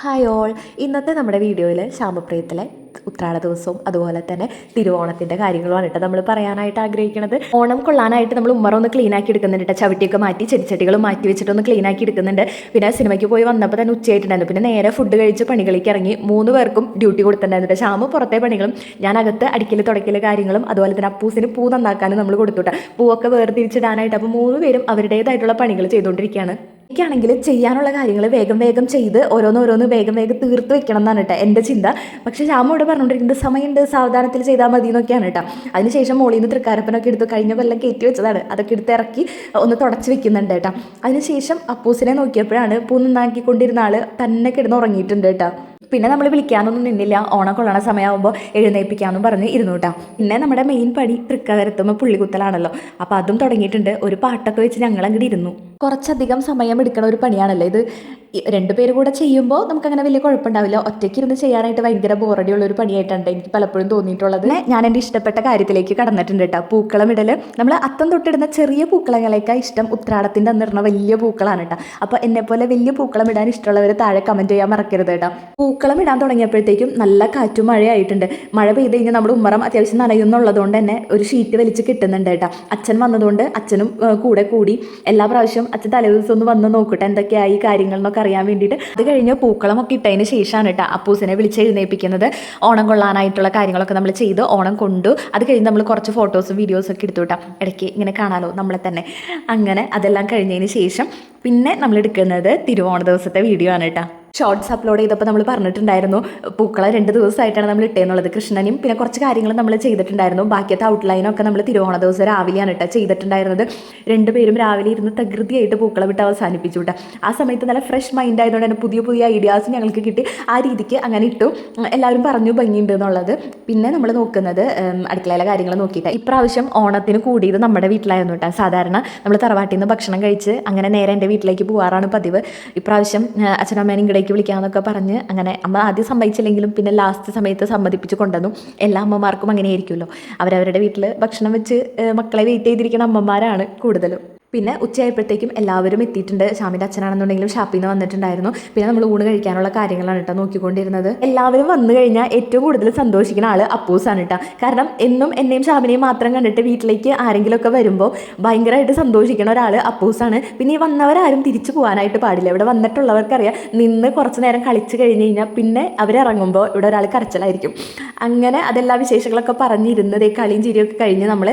Hi all. ഇന്നത്തെ നമ്മുടെ വീഡിയോയിൽ ശാമപ്രിയത്തിലെ ഉത്രാട ദിവസവും അതുപോലെ തന്നെ തിരുവോണത്തിൻ്റെ കാര്യങ്ങളുമാണ് കേട്ടോ നമ്മൾ പറയാനായിട്ട് ആഗ്രഹിക്കുന്നത്. ഓണം കൊള്ളാനായിട്ട് നമ്മൾ ഉമ്മറ ഒന്ന് ക്ലീൻ ആക്കി എടുക്കുന്നുണ്ട് കേട്ടോ. ചവിട്ടിയൊക്കെ മാറ്റി ചെടിച്ചട്ടികൾ മാറ്റി വെച്ചിട്ടൊന്ന് ക്ലീൻ ആക്കി എടുക്കുന്നുണ്ട്. പിന്നെ സിനിമയ്ക്ക് പോയി വന്നപ്പോൾ തന്നെ ഉച്ചയായിട്ടുണ്ടായിരുന്നു. പിന്നെ നേരെ ഫുഡ് കഴിച്ച് പണികളിലേക്ക് ഇറങ്ങി 3 പേർക്കും ഡ്യൂട്ടി കൊടുത്തിട്ടുണ്ടായിരുന്നു. ശ്യാമ് പുറത്തെ പണികളും ഞാൻ അകത്ത് അടിക്കൽ തുടക്കൽ കാര്യങ്ങളും അതുപോലെ തന്നെ അപ്പൂസിന് പൂ നന്നാക്കാനും നമ്മൾ കൊടുത്തുട്ടാ. പൂവൊക്കെ വേർതിരിച്ചിടാനായിട്ട്. അപ്പോൾ 3 പേരും അവരുടേതായിട്ടുള്ള പണികൾ ചെയ്തുകൊണ്ടിരിക്കുകയാണ്. എനിക്കാണെങ്കിൽ ചെയ്യാനുള്ള കാര്യങ്ങൾ വേഗം വേഗം ചെയ്ത് ഓരോന്ന് വേഗം തീർത്ത് വെക്കണം എന്നാണ് കേട്ടോ എൻ്റെ ചിന്ത. പക്ഷേ ശ്യാമോട് പറഞ്ഞുകൊണ്ടിരിക്കുന്നത് സമയമുണ്ട്, സാവധാനത്തിൽ ചെയ്താൽ മതി എന്നൊക്കെയാണ് കേട്ടോ. അതിനുശേഷം മോളിൽ നിന്ന് തൃക്കാരപ്പനൊക്കെ എടുത്ത് കഴിഞ്ഞ കൊല്ലം കയറ്റി വെച്ചതാണ്, അതൊക്കെ എടുത്ത് ഇറക്കി ഒന്ന് തുടച്ച് വെക്കുന്നുണ്ട് കേട്ടോ. അതിനുശേഷം അപ്പൂസിനെ നോക്കിയപ്പോഴാണ് പൂ നന്നാക്കിക്കൊണ്ടിരുന്ന ആൾ തന്നെ കിടന്ന് ഉറങ്ങിയിട്ടുണ്ട് കേട്ടോ. പിന്നെ നമ്മൾ വിളിക്കാനൊന്നും നിന്നില്ല. ഓണം കൊള്ളണ സമയമാകുമ്പോൾ എഴുന്നേൽപ്പിക്കാമെന്നും പറഞ്ഞ് ഇരുന്നു കേട്ടോ. പിന്നെ നമ്മുടെ മെയിൻ പണി തൃക്കവരത്തുമ്പോൾ പുള്ളിക്കുത്തലാണല്ലോ. അപ്പോൾ അതും തുടങ്ങിയിട്ടുണ്ട്. ഒരു പാട്ടൊക്കെ വെച്ച് ഞങ്ങൾ അങ്ങോട്ട് ഇരുന്നു. കുറച്ചധികം സമയം എടുക്കണ ഒരു പണിയാണല്ലോ ഇത്. 2 പേര് കൂടെ ചെയ്യുമ്പോൾ നമുക്കങ്ങനെ വലിയ കുഴപ്പമുണ്ടാവില്ല. ഒറ്റയ്ക്ക് ഇരുന്ന് ചെയ്യാനായിട്ട് ഭയങ്കര ബോറടിയുള്ളൊരു പണിയായിട്ടുണ്ട് എനിക്ക് പലപ്പോഴും തോന്നിയിട്ടുള്ളത്. ഞാൻ എൻ്റെ ഇഷ്ടപ്പെട്ട കാര്യത്തിലേക്ക് കടന്നിട്ടുണ്ട് കേട്ടോ. പൂക്കളം ഇടൽ. നമ്മൾ അത്തം തൊട്ടിടുന്ന ചെറിയ പൂക്കളങ്ങളേക്കാൾ ഇഷ്ടം ഉത്രാടത്തിൻ്റെ അന്നിടുന്ന വലിയ പൂക്കളാണ് കേട്ടോ. അപ്പോൾ എന്നെപ്പോലെ വലിയ പൂക്കളം ഇടാൻ ഇഷ്ടമുള്ളവർ താഴെ കമൻറ്റ് ചെയ്യാൻ മറക്കരുത് കേട്ടോ. പൂക്കളം ഇടാൻ തുടങ്ങിയപ്പോഴത്തേക്കും നല്ല കാറ്റും മഴയായിട്ടുണ്ട്. മഴ പെയ്ത് കഴിഞ്ഞാൽ നമ്മുടെ ഉമ്മറം അത്യാവശ്യം നനയുന്നുള്ളതുകൊണ്ട് തന്നെ ഒരു ഷീറ്റ് വലിച്ച് കിട്ടുന്നുണ്ട് കേട്ടോ. അച്ഛൻ വന്നതുകൊണ്ട് അച്ഛനും കൂടെ കൂടി എല്ലാ പ്രാവശ്യം അച്ഛൻ തലേ ദിവസം ഒന്ന് വന്ന് നോക്കട്ടെ എന്തൊക്കെയായി കാര്യങ്ങൾ എന്നൊക്കെ അറിയാൻ വേണ്ടിയിട്ട്. അത് കഴിഞ്ഞ് പൂക്കളമൊക്കെ ഇട്ടതിന് ശേഷമാണ് കേട്ടോ അപ്പൂസിനെ വിളിച്ച് എഴുന്നേൽപ്പിക്കുന്നത്. ഓണം കൊള്ളാനായിട്ടുള്ള കാര്യങ്ങളൊക്കെ നമ്മൾ ചെയ്ത് ഓണം കൊണ്ടു. അത് കഴിഞ്ഞ് നമ്മൾ കുറച്ച് ഫോട്ടോസും വീഡിയോസും ഒക്കെ എടുത്തു കേട്ടോ. ഇടയ്ക്ക് ഇങ്ങനെ കാണാമല്ലോ നമ്മളെ തന്നെ. അങ്ങനെ അതെല്ലാം കഴിഞ്ഞതിന് ശേഷം പിന്നെ നമ്മൾ എടുക്കുന്നത് തിരുവോണ ദിവസത്തെ വീഡിയോ ആണ് കേട്ടോ. ഷോർട്സ് അപ്ലോഡ് ചെയ്തപ്പോൾ നമ്മൾ പറഞ്ഞിട്ടുണ്ടായിരുന്നു പൂക്കള 2 ദിവസമായിട്ടാണ് നമ്മൾ ഇട്ടേന്നുള്ളത്. കൃഷ്ണനും പിന്നെ കുറച്ച് കാര്യങ്ങൾ നമ്മൾ ചെയ്തിട്ടുണ്ടായിരുന്നു. ബാക്കിയത്തെ ഔട്ട്ലൈനൊക്കെ നമ്മൾ തിരുവോണ ദിവസം രാവിലെയാണ് കേട്ടോ ചെയ്തിട്ടുണ്ടായിരുന്നത്. 2 പേരും രാവിലെ ഇരുന്ന് തകൃതിയായിട്ട് പൂക്കളം വിട്ട് അവസാനിപ്പിച്ചു കേട്ടോ. ആ സമയത്ത് നല്ല ഫ്രഷ് മൈൻഡ് ആയതുകൊണ്ട് തന്നെ പുതിയ ഐഡിയാസ് ഞങ്ങൾക്ക് കിട്ടി. ആ രീതിക്ക് അങ്ങനെ ഇട്ടു. എല്ലാവരും പറഞ്ഞു ഭംഗിയുണ്ട് എന്നുള്ളത്. പിന്നെ നമ്മൾ നോക്കുന്നത് അടുക്കളയിലെ കാര്യങ്ങൾ നോക്കിയിട്ട് ഇപ്രാവശ്യം ഓണത്തിന് കൂടിയത് നമ്മുടെ വീട്ടിലായിരുന്നു കേട്ടോ. സാധാരണ നമ്മൾ തറവാട്ടിൽ നിന്ന് ഭക്ഷണം കഴിച്ച് അങ്ങനെ നേരെ എൻ്റെ വീട്ടിലേക്ക് പോകാറാണ് പതിവ്. ഇപ്രാവശ്യം അച്ഛനമ്മേനും ഇങ്ങടേക്ക് വിളിക്കാമെന്നൊക്കെ പറഞ്ഞ് അങ്ങനെ അമ്മ ആദ്യം സമ്മതിച്ചില്ലെങ്കിലും പിന്നെ ലാസ്റ്റ് സമയത്ത് സമ്മതിപ്പിച്ച് കൊണ്ടുവന്നു. എല്ലാ അമ്മമാർക്കും അങ്ങനെ ആയിരിക്കുമല്ലോ. അവരവരുടെ വീട്ടിൽ ഭക്ഷണം വെച്ച് മക്കളെ വെയിറ്റ് ചെയ്തിരിക്കുന്ന അമ്മമാരാണ് കൂടുതലും. പിന്നെ ഉച്ചയായപ്പോഴത്തേക്കും എല്ലാവരും എത്തിയിട്ടുണ്ട്. ശ്യാമിൻ്റെ അച്ഛനാണെന്നുണ്ടെങ്കിലും ഷാപ്പിൽ നിന്ന് വന്നിട്ടുണ്ടായിരുന്നു. പിന്നെ നമ്മൾ ഊണ് കഴിക്കാനുള്ള കാര്യങ്ങളാണ് കേട്ടോ നോക്കിക്കൊണ്ടിരുന്നത്. എല്ലാവരും വന്നു കഴിഞ്ഞാൽ ഏറ്റവും കൂടുതൽ സന്തോഷിക്കുന്ന ആൾ അപ്പൂസാണ് കേട്ടോ. കാരണം എന്നും എന്നെയും ഷാമിനെയും മാത്രം കണ്ടിട്ട് വീട്ടിലേക്ക് ആരെങ്കിലുമൊക്കെ വരുമ്പോൾ ഭയങ്കരമായിട്ട് സന്തോഷിക്കുന്ന ഒരാൾ അപ്പൂസാണ്. പിന്നെ ഈ വന്നവരാരും തിരിച്ചു പോകാനായിട്ട് പാടില്ല. ഇവിടെ വന്നിട്ടുള്ളവർക്കറിയാം നിന്ന് കുറച്ച് നേരം കളിച്ച് കഴിഞ്ഞ് കഴിഞ്ഞാൽ പിന്നെ അവരിറങ്ങുമ്പോൾ ഇവിടെ ഒരാൾ കരച്ചിലായിരിക്കും. അങ്ങനെ അതെല്ലാ വിശേഷങ്ങളൊക്കെ പറഞ്ഞിരുന്നത് കളിയും ചിരിയൊക്കെ കഴിഞ്ഞ് നമ്മൾ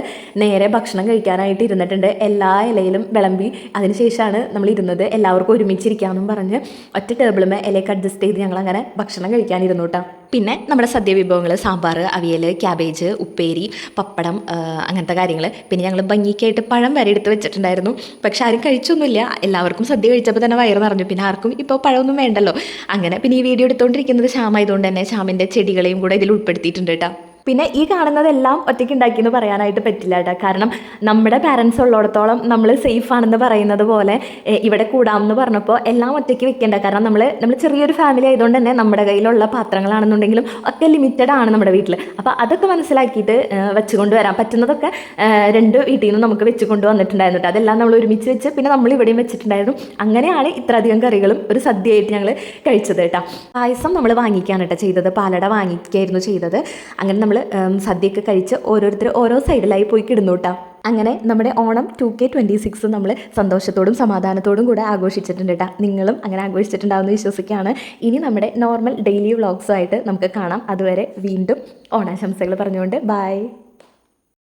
നേരെ ഭക്ഷണം കഴിക്കാനായിട്ട് ഇരുന്നിട്ടുണ്ട്. എല്ലാ ഇലയും വിളമ്പി അതിനുശേഷമാണ് നമ്മൾ ഇരുന്നത്. എല്ലാവർക്കും ഒരുമിച്ചിരിക്കാമെന്നും പറഞ്ഞ് ഒറ്റ ടേബിളുമേ ഇലയൊക്കെ അഡ്ജസ്റ്റ് ചെയ്ത് ഞങ്ങളങ്ങനെ ഭക്ഷണം കഴിക്കാനിരുന്നു കേട്ടോ. പിന്നെ നമ്മുടെ സദ്യ വിഭവങ്ങൾ സാമ്പാർ, അവിയൽ, ക്യാബേജ്, ഉപ്പേരി, പപ്പടം, അങ്ങനത്തെ കാര്യങ്ങൾ. പിന്നെ ഞങ്ങൾ ഭംഗിക്കായിട്ട് പഴം വരെ എടുത്ത് വെച്ചിട്ടുണ്ടായിരുന്നു. പക്ഷെ ആരും കഴിച്ചൊന്നുമില്ല. എല്ലാവർക്കും സദ്യ കഴിച്ചപ്പോൾ തന്നെ വയറ് നിറഞ്ഞു. പിന്നെ ആർക്കും ഇപ്പോൾ പഴമൊന്നും വേണ്ടല്ലോ. അങ്ങനെ പിന്നെ ഈ വീഡിയോ എടുത്തുകൊണ്ടിരിക്കുന്നത് ശ്യാമായതുകൊണ്ട് തന്നെ ശ്യാമിൻ്റെ ചെടികളെയും കൂടെ ഇതിൽ ഉൾപ്പെടുത്തിയിട്ടുണ്ട് കേട്ടോ. പിന്നെ ഈ കാണുന്നതെല്ലാം ഒറ്റയ്ക്ക് ഉണ്ടാക്കിയെന്ന് പറയാനായിട്ട് പറ്റില്ല കേട്ടോ. കാരണം നമ്മുടെ പാരൻസ് ഉള്ളിടത്തോളം നമ്മൾ സേഫ് ആണെന്ന് പറയുന്നത് പോലെ ഇവിടെ കൂടാമെന്ന് പറഞ്ഞപ്പോൾ എല്ലാം ഒറ്റയ്ക്ക് വെക്കേണ്ട. കാരണം നമ്മൾ ചെറിയൊരു ഫാമിലി ആയതുകൊണ്ട് തന്നെ നമ്മുടെ കയ്യിലുള്ള പാത്രങ്ങളാണെന്നുണ്ടെങ്കിലും ഒക്കെ ലിമിറ്റഡ് ആണ് നമ്മുടെ വീട്ടിൽ. അപ്പോൾ അതൊക്കെ മനസ്സിലാക്കിയിട്ട് വെച്ചുകൊണ്ട് വരാൻ പറ്റുന്നതൊക്കെ 2 വീട്ടിൽ നിന്നും നമുക്ക് വെച്ച് കൊണ്ടുവന്നിട്ടുണ്ടായിരുന്നു കേട്ടോ. അതെല്ലാം നമ്മൾ ഒരുമിച്ച് വെച്ച് പിന്നെ നമ്മൾ ഇവിടെയും വെച്ചിട്ടുണ്ടായിരുന്നു. അങ്ങനെയാണ് ഇത്രയധികം കറികളും ഒരു സദ്യയായിട്ട് ഞങ്ങൾ കഴിച്ചത് കേട്ടോ. പായസം നമ്മൾ വാങ്ങിക്കാണ് കേട്ടോ ചെയ്തത്. പാലട വാങ്ങിക്കായിരുന്നു ചെയ്തത്. അങ്ങനെ നമ്മൾ സദ്യയൊക്കെ കഴിച്ച് ഓരോരുത്തർ ഓരോ സൈഡിലായി പോയി കിടന്നു കേട്ടോ. അങ്ങനെ നമ്മുടെ ഓണം 2K26 നമ്മൾ സന്തോഷത്തോടും സമാധാനത്തോടും കൂടെ ആഘോഷിച്ചിട്ടുണ്ട് കേട്ടോ. നിങ്ങളും അങ്ങനെ ആഘോഷിച്ചിട്ടുണ്ടാവുമെന്ന് വിശ്വസിക്കുകയാണ്. ഇനി നമ്മുടെ നോർമൽ ഡെയിലി വ്ളോഗ്സുമായിട്ട് നമുക്ക് കാണാം. അതുവരെ വീണ്ടും ഓണാശംസകൾ പറഞ്ഞുകൊണ്ട് ബൈ.